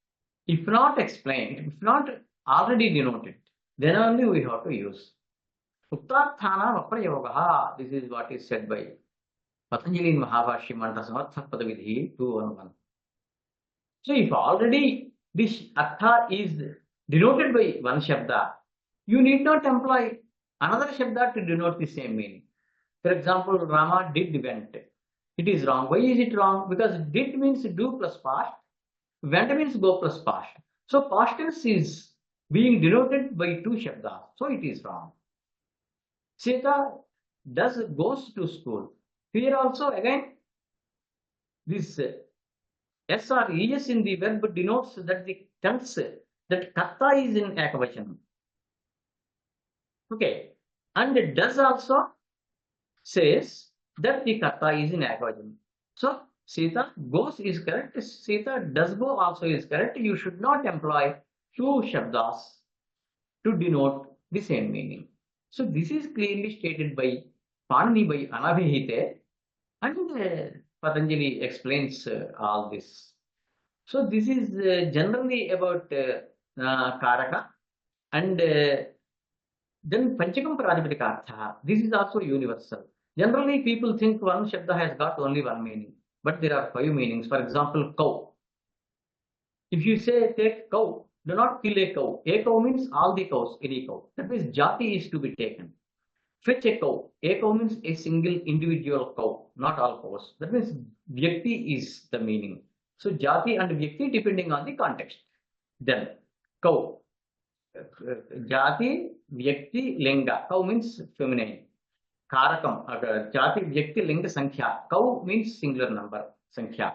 If not explained, if not already denoted, then only we have to use. Uttarthana Vaprayogaha. This is what is said by Patanjali in Mahabhashyam Manta Samartha Padavidhi 211. So if already this Artha is denoted by one Shabda, you need not employ another Shabda to denote the same meaning. For example, Rama did went. It is wrong. Why is it wrong? Because did means do plus past, went means go plus past. So past tense is being denoted by two shabdas. So it is wrong. Sita goes to school. Here also again this S or es in the verb denotes that the tense, that karta is in ekavachanam. Okay. And does also says that the karta is in ekavachanam. So Sita goes is correct. Sita does go also is correct. You should not employ two shabdas to denote the same meaning. So this is clearly stated by Panini by Anabhihite, and Patanjali explains all this. So this is generally about Karaka, and then Panchakam Pradipatika. This is also universal. Generally, people think one Shabda has got only one meaning, but there are 5 meanings. For example, cow. If you say take cow, do not kill a cow. A cow means all the cows, any cow. That means jati is to be taken. Fetch a cow. A cow means a single individual cow, not all cows. That means vyakti is the meaning. So jati and vyakti depending on the context. Then cow. Jati, vyakti, linga. Cow means feminine. Karakam. Jati, vyakti, linga, sankhya. Cow means singular number, sankhya.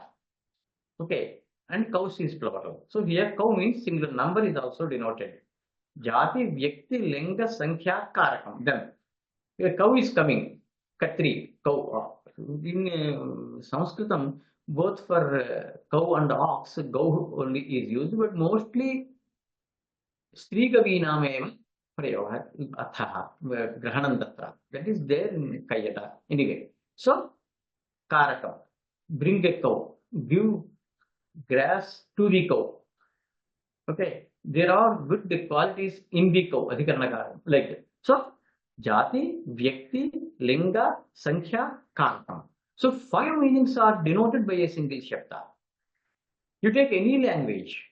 Okay. And cows is plural. So here cow means singular number is also denoted. Jati, vyakti, linga, sankhya, karakam. Then a cow is coming. Katri, cow. In Sanskritam, both for cow and ox, go only is used, but mostly Strigavinaam prayoga athaha grahanam datra. That is there in Kayata. Anyway, so Karakam, bring a cow, give grass to the cow. Okay, there are good qualities in the cow, adhikarnakaram, like that. So jati, vyakti, linga, sankhya, karakam. So 5 meanings are denoted by a single shabda. You take any language,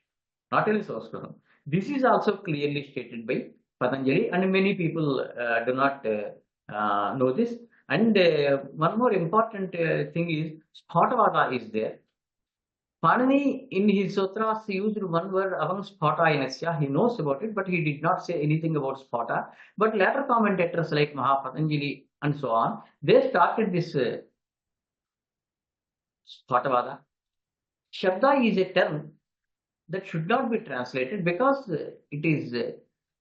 not only Sanskritam. This is also clearly stated by Patanjali, and many people do not know this. And one more important thing is Sphatavada is there. Panini in his sutras used one word avang sphatayinasya. He knows about it, but he did not say anything about spata. But later commentators like Mahapatanjali and so on, they started this Sphatavada. Shabda is a term that should not be translated because it is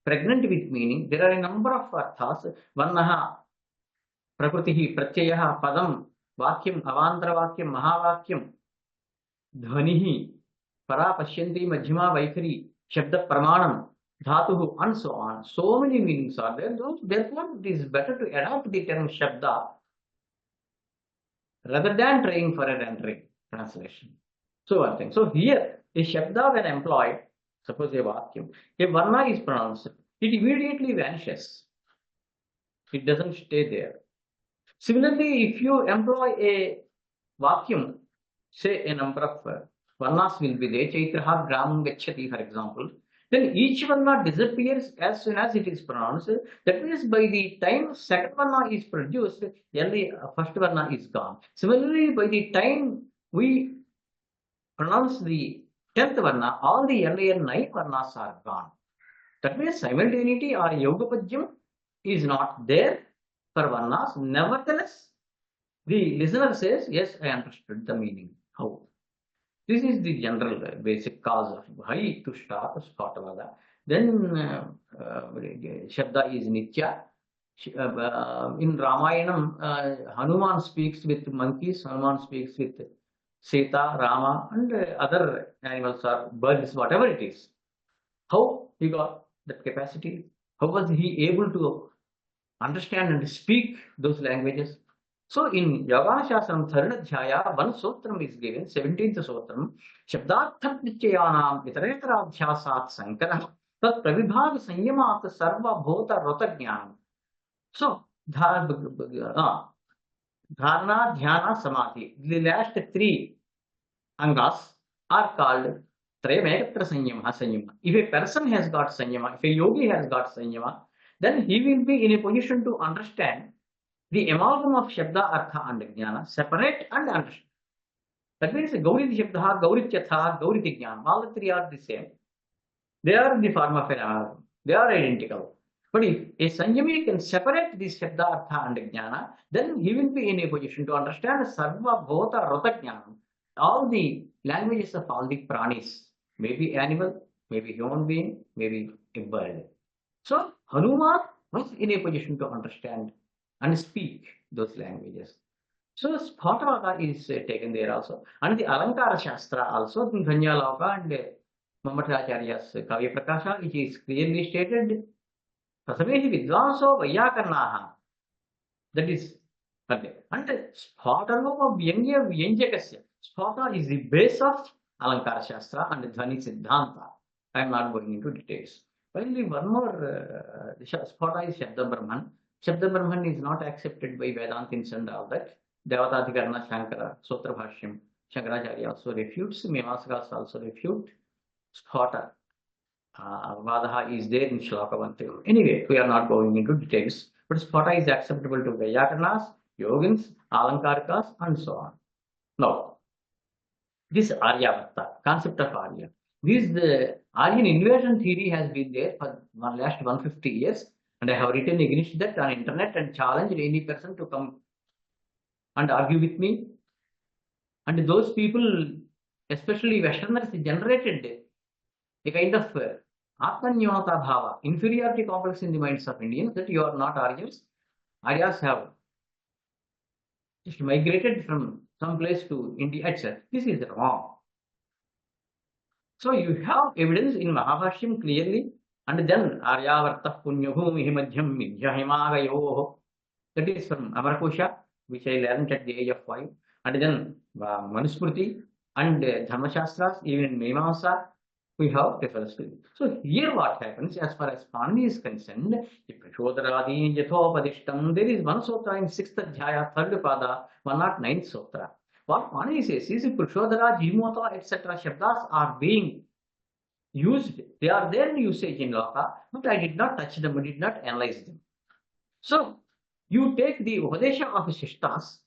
pregnant with meaning. There are a number of arthas. Varnaha, prakritihi, pratyayah, padam, vakyam, avantara vakyam, mahavakyam, dhvanihi, para pashyanti, majjhima vaikhari, shabda pramanam, dhatuhu, and so on. So many meanings are there. Therefore, it is better to adopt the term shabda rather than trying for a rendering translation. So one thing. So here, a shabda when employed, suppose a vakyam, a varna is pronounced, it immediately vanishes. It doesn't stay there. Similarly, if you employ a vakyam, say a number of varnas will be there, chaitraha gram gacchati, for example, then each varna disappears as soon as it is pronounced. That means by the time second varna is produced, first varna is gone. Similarly, by the time we pronounce the 10th varna, all the earlier 9 varnas are gone. That means simultaneity or yogapadyam is not there for varnas. Nevertheless, the listener says, yes, I understood the meaning. How? This is the general basic cause of why to start Sphatavada. Then Shabda is Nitya. In Ramayanam, Hanuman speaks with monkeys, Hanuman speaks with Sita, Rama, and other animals or birds, whatever it is. How he got that capacity? How was he able to understand and speak those languages? So in Yoga Shastram, 3rd Adhyaya, one sutram is given, 17th sutram, Shabdartha Nichayanam Itaretaraadhyasat Sankarah Tat Pravibhag Sanyamat Sarva Bhota Rotagyanam. So, Dharana, Dhyana, Samadhi. The last 3 angas are called Trayamekatra Sanyama. If a person has got Sanyama, if a yogi has got Sanyama, then he will be in a position to understand the amalgam of Shabda, Artha and Jnana, separate and understand. That means Gaurit Shabda, Gaurit Chatha, Gaurit Jnana, all the three are the same. They are in the form of an amalgam. They are identical. But if a Sanjami can separate this Shabda, Artha and Jnana, then he will be in a position to understand Sarva Bhota Rota Jnana, all the languages of all the pranis, maybe animal, maybe human being, maybe a bird. So Hanuman was in a position to understand and speak those languages. So Sphatavada is taken there also. And the Alankara Shastra also, Dhanyaloka and Mammatacharya's Kavya Prakasha, which is clearly stated, Prasamehi Vidvanso Vayakarnaha. That is, and Sphataloka Vyangya Vyanjakasya. Sphata is the base of Alankara Shastra and Dhvani Siddhanta. I am not going into details. Finally, one more Sphata is Shabda Brahman. Shabda Brahman is not accepted by Vedantins and all that. Devatadhikarana Shankara, Sutra Bhashyam, Shankaracharya also refutes, Mimamsakas also refute. Sphata Vadaha is there in Shloka 1. Anyway, we are not going into details, but Sphata is acceptable to Vyakarnas, Yogins, Alankarikas, and so on. Now, this Aryabhatta, concept of Arya. This Aryan invasion theory has been there for the last 150 years, and I have written against that on internet and challenged any person to come and argue with me. And those people, especially Westerners, generated a kind of Atmanyonata Bhava, inferiority complex in the minds of Indians, that you are not Aryans. Aryas have just migrated from some place to India, etc. This is wrong. So you have evidence in Mahabhashyam clearly, and then Aryavarta Punyabhumi Madhyam Midhyahimagayoho. That is from Amarkosha, which I learned at the age of 5. And then Manusmriti and Dharmashastras, even in Mimamsa, we have reference to it. So here what happens, as far as Panini is concerned, Prishodaradi Yathopadishtam, there is one sutra in 6th Adhyaya, 3rd Pada, 109th sutra. What Panini says is, Prishodara, Jimota, etc. Shabdas are being used. They are there in usage in Loka, but I did not touch them, I did not analyze them. So you take the Upadesha of Shishtas,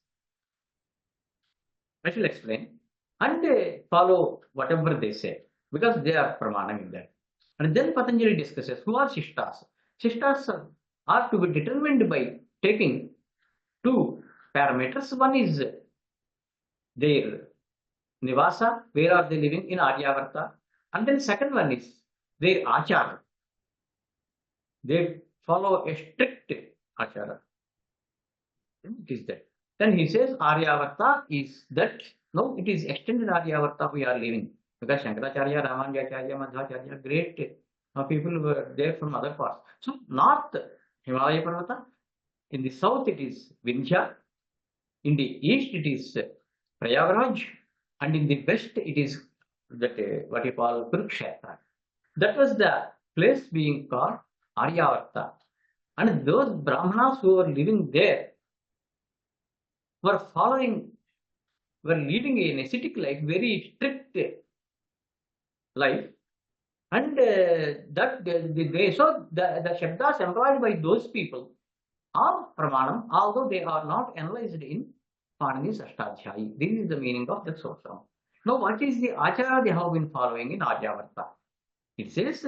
I shall explain, and follow whatever they say, because they are pramanam in that. And then Patanjali discusses who are Shishtas. Shishtas are to be determined by taking two parameters. One is their Nivasa, where are they living in Aryavarta, and then second one is their Achara. They follow a strict Achara. It is that. Then he says Aryavarta is that. No, it is extended Aryavarta we are living. Because Shankaracharya, Ramanujacharya, Madhvacharya, great people were there from other parts. So north, Himalaya Parvata. In the south it is Vindhya. In the east it is Prayagraj. And in the west it is that what you call Kurukshetra. That was the place being called Aryavarta. And those Brahmanas who were living there were leading an ascetic life, very strict life, and so the Shabdas employed by those people are Pramanam, although they are not analyzed in Panini's Ashtadhyayi. This is the meaning of the sutra. Now, what is the Achara they have been following in Aryavarta? It says,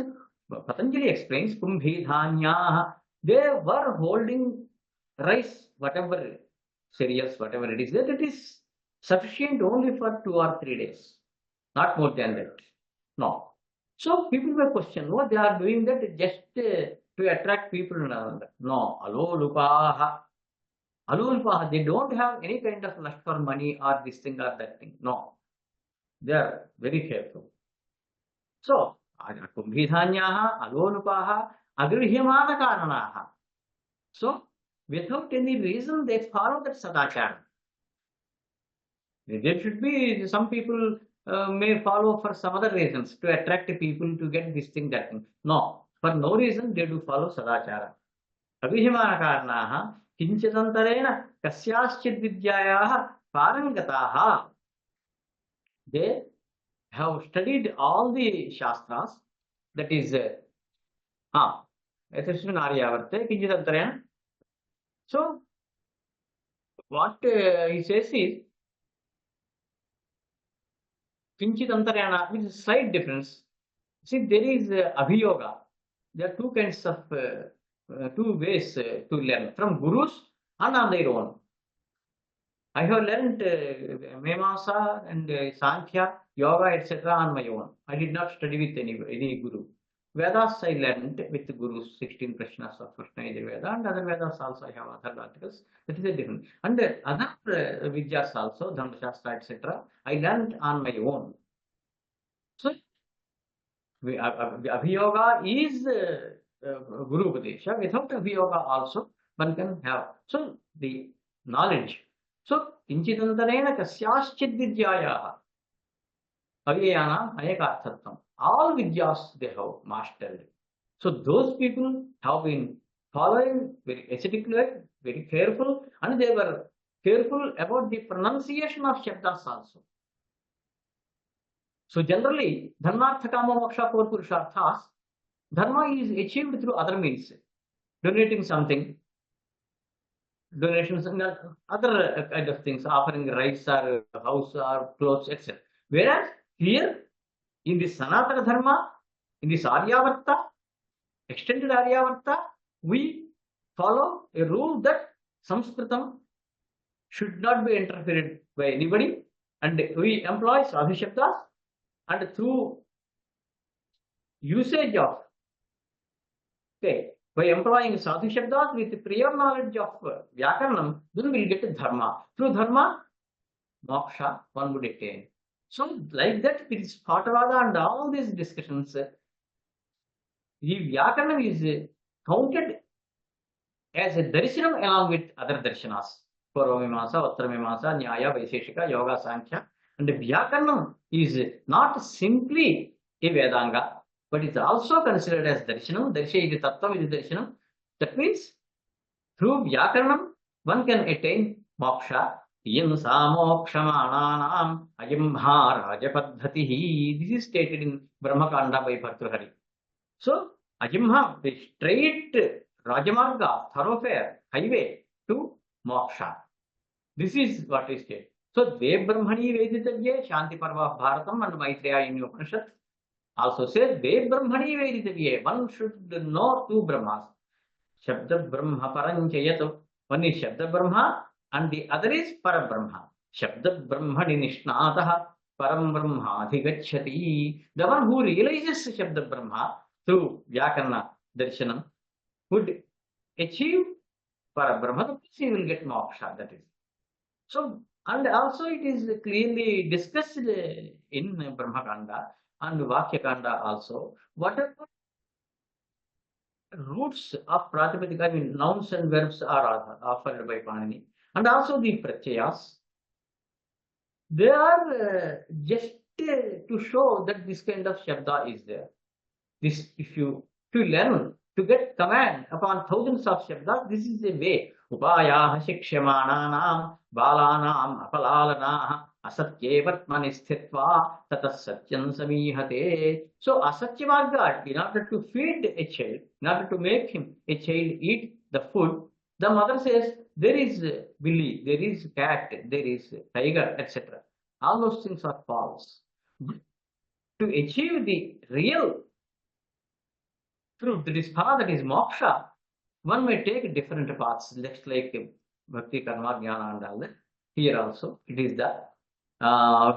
Patanjali explains, Kumbhidhanyaha, they were holding rice, whatever cereals, whatever it is, that it is sufficient only for 2 or 3 days, not more than that. No. So people were questioning, what they are doing that just to attract people. No, alolupaha. Alolupaha, they don't have any kind of lust for money or this thing or that thing. No. They are very careful. So, Kumbhidhanyaha, alolupaha, agrihyamana karanaha. So, without any reason, they follow that sadachara. There should be some people may follow for some other reasons to attract people to get this thing, that thing. No, for no reason they do follow sadachara. Abhihimana karanaha kinchatantarena kasyaschid vidyayaha parangataha. They have studied all the shastras, that is Aryavarta kinchatantarena. So what he says is Kinchit Antarayana, which is a slight difference. See, there is Abhiyoga. There are two kinds of, two ways to learn from gurus and on their own. I have learned Mimamsa and Sankhya, Yoga, etc. on my own. I did not study with any guru. Vedas I learned with the gurus, 16 Prashnas of Krishna Veda, and other Vedas also I have other articles. That is a different. And other Vidyas also, Dhamma Shastra, etc. I learned on my own. So, Abhiyoga is Guru Upadesha. Without Abhiyoga also, one can have. So, the knowledge. So, Kinchitantarena Kasyaschid Vidyayaha. Avyayana Ayakaarthatvam. All Vidyas they have mastered. So, those people have been following very ascetic life, very careful, and they were careful about the pronunciation of Shabdas also. So generally, dharmartha kama moksha, 4 purusharthas, dharma is achieved through other means. Donating something, donations and other kind of things, offering rice or house or clothes, etc. Whereas here, in the Sanatana Dharma, in this Aryavarta, extended Aryavarta, we follow a rule that Sanskritam should not be interfered by anybody, and we employ Sadhu Shabdas. And through usage of, by employing Sadhu Shabdas with prior knowledge of Vyakaranam, then we will get Dharma. Through Dharma, Moksha, one would attain. So, like that, it is Patavada and all these discussions, the Vyakaranam is counted as a darshanam along with other darshanas. Purvamimamsa, Uttaramimamsa, Nyaya, Vaisheshika, Yoga, Sankhya. And Vyakaranam is not simply a Vedanga, but it's also considered as Darshanam. Darsha is Tattva is Darshanam. That means through Vyakaranam, one can attain moksha. Yam samokshamananam ayamha rajapadhatihi. This is stated in Brahmakanda by Bhartrihari. So, ayamha, the straight Rajamarga, thoroughfare, highway to moksha. This is what is stated. So, Dev Brahmani Veditavye, Shanti Parva Bharatam and Maitreya in Upanishad also says Dev Brahmani Veditavye. One should know two Brahmas. Shabda Brahma Paranchayato. One is Shabda Brahma and the other is Para Brahma. Shabda Brahmani Nishnataha Param Brahma Adhigacchati. The one who realizes Shabda Brahma through Vyakarana Darshanam would achieve Para Brahma. He will get moksha, that is. So, and also it is clearly discussed in Brahmakanda and Vakyakanda also. What are the roots of Pratipadika? I mean, nouns and verbs are offered by Panini. And also the Pratyayas. They are just to show that this kind of Shabda is there. This, if you learn to get command upon thousands of Shabdas, this is a way. Upayah shikshamananam balanam apalalanaha asatyevatmani sthitva tatas satyam samihate. So asatya marga, in order to feed a child, in order to make him a child eat the food, the mother says there is billy, there is cat, there is tiger, etc. All those things are false. To achieve the real truth, that is phala, that is moksha, one may take different paths, just like bhakti, karma, jnana and all that. Here also, it is the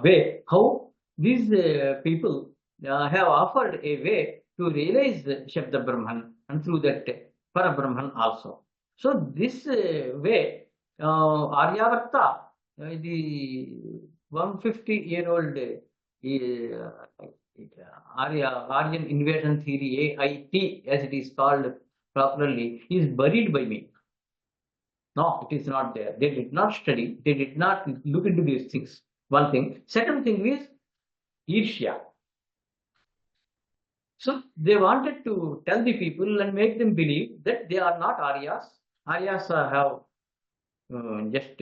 way how these people have offered a way to realize the Shabda Brahman and through that Para Brahman also. So this way, Aryavarta, the 150-year-old Aryan invasion theory, AIT as it is called popularly, is buried by me. No, it is not there. They did not study. They did not look into these things. One thing. Second thing is Irshya. So they wanted to tell the people and make them believe that they are not Aryas. Aryas have just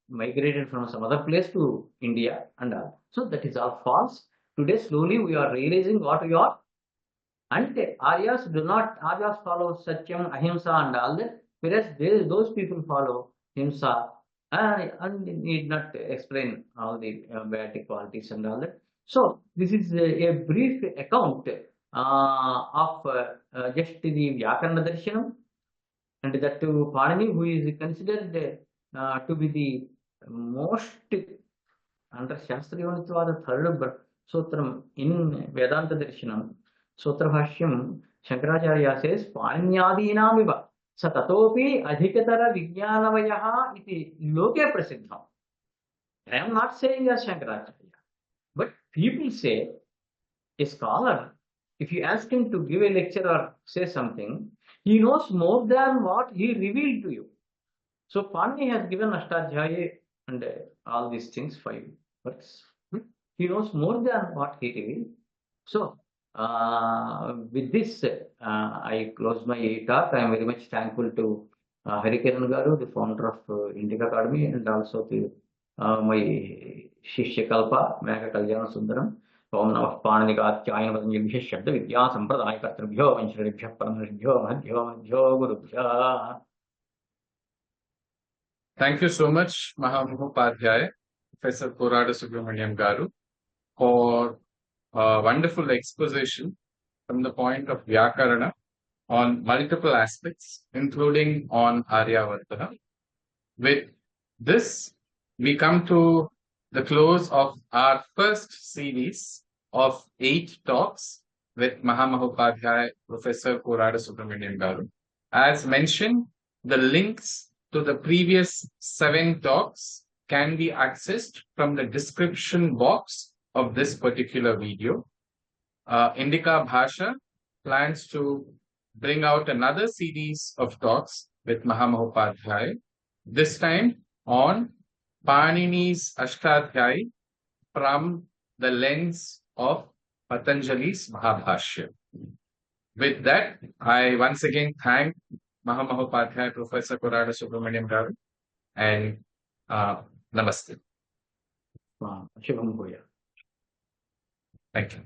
migrated from some other place to India and all. So that is all false. Today slowly we are realizing what we are. And Aryas follow Satyam, Ahimsa and all that. Whereas those people follow Himsa, and need not explain all the biotic qualities and all that. So this is a brief account of just the Vyakarana Darshanam, and that to Panini, who is considered to be the most under Shastriyonitvada third sutram in Vedanta Darshanam. Sutra Bhashyam Shankaracharya says Paniyadinamiva स ततोपि अधिकतर विज्ञानमयः इति लोके प्रसिद्धम्. I am not saying as Shankaracharya, but people say a scholar, if you ask him to give a lecture or say something, he knows more than what he revealed to you. So Panini has given Ashtadhyayi and all these things 5 works. He knows more than what he revealed. So with this, I close my talk. I am very much thankful to Harikiran Garu, the founder of Indica Academy, and also to my Shishya Kalpa, Mega Kalyana Sundaram. Om Namah Paninigatyayan Vadanjibhyo Shabda Vidya Sampradaya Kartribhyo Vanshiribhyo Paramribhyo Madhyo Gurubhya. Thank you so much, Mahamupadhyaya, Professor Korada Subrahmanyam Garu, for a wonderful exposition from the point of Vyakarana on multiple aspects, including on Aryavartana. With this, we come to the close of our first series of 8 talks with Mahamahopadhyaya, Professor Korada Subrahmanyam Garu. As mentioned, the links to the previous 7 talks can be accessed from the description box of this particular video. Indica Bhasha plans to bring out another series of talks with Mahamahopadhyaya, this time on Panini's Ashtadhyayi from the lens of Patanjali's Mahabhashya. With that, I once again thank Mahamahopadhyaya, Professor Korada Subrahmanyam Garu, and Namaste. Shubham Bhuya. Thank you.